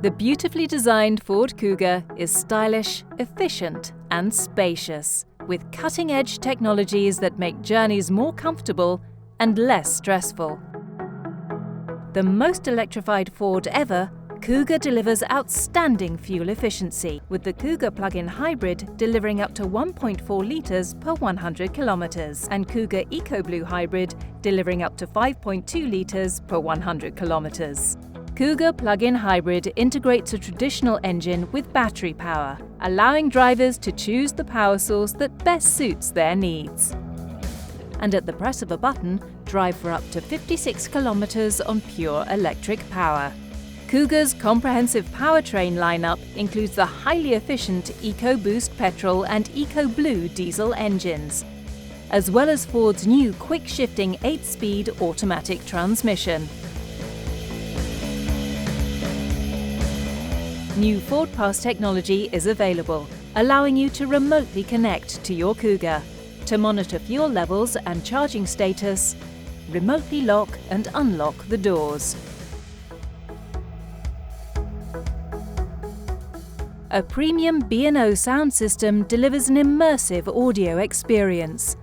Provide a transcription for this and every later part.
The beautifully designed Ford Kuga is stylish, efficient, and spacious, with cutting-edge technologies that make journeys more comfortable and less stressful. The most electrified Ford ever, Cougar delivers outstanding fuel efficiency, with the Kuga Plug-in Hybrid delivering up to 1.4 litres per 100 kilometres and Kuga EcoBlue Hybrid delivering up to 5.2 litres per 100 kilometres. Kuga Plug-in Hybrid integrates a traditional engine with battery power, allowing drivers to choose the power source that best suits their needs. And at the press of a button, drive for up to 56 kilometres on pure electric power. Cougar's comprehensive powertrain lineup includes the highly efficient EcoBoost petrol and EcoBlue diesel engines, as well as Ford's new quick-shifting 8-speed automatic transmission. New Ford Pass technology is available, allowing you to remotely connect to your Cougar, to monitor fuel levels and charging status, remotely lock and unlock the doors. A premium B&O sound system delivers an immersive audio experience,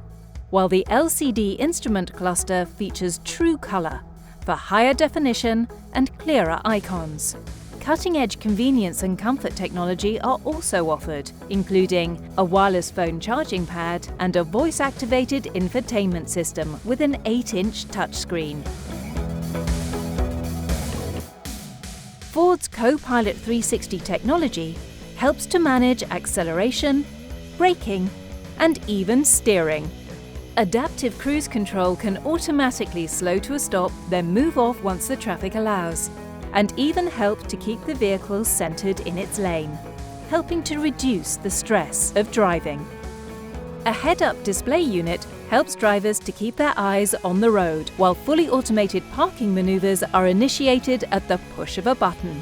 while the LCD instrument cluster features true color for higher definition and clearer icons. Cutting-edge convenience and comfort technology are also offered, including a wireless phone charging pad and a voice-activated infotainment system with an 8-inch touchscreen. Ford's Co-Pilot 360 technology helps to manage acceleration, braking, and even steering. Adaptive cruise control can automatically slow to a stop, then move off once the traffic allows, and even help to keep the vehicle centered in its lane, helping to reduce the stress of driving. A head-up display unit helps drivers to keep their eyes on the road, while fully automated parking maneuvers are initiated at the push of a button.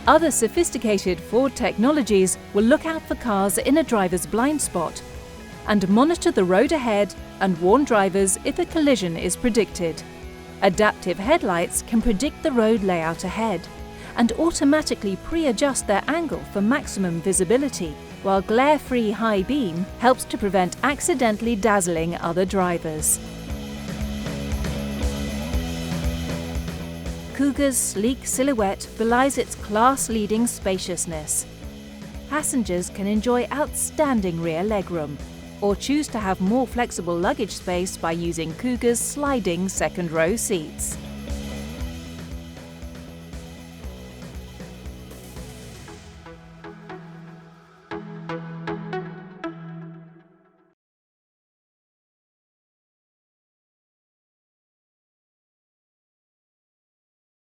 Other sophisticated Ford technologies will look out for cars in a driver's blind spot and monitor the road ahead and warn drivers if a collision is predicted. Adaptive headlights can predict the road layout ahead and automatically pre-adjust their angle for maximum visibility, while glare-free high beam helps to prevent accidentally dazzling other drivers. Cougar's sleek silhouette belies its class-leading spaciousness. Passengers can enjoy outstanding rear legroom, or choose to have more flexible luggage space by using Cougar's sliding second-row seats.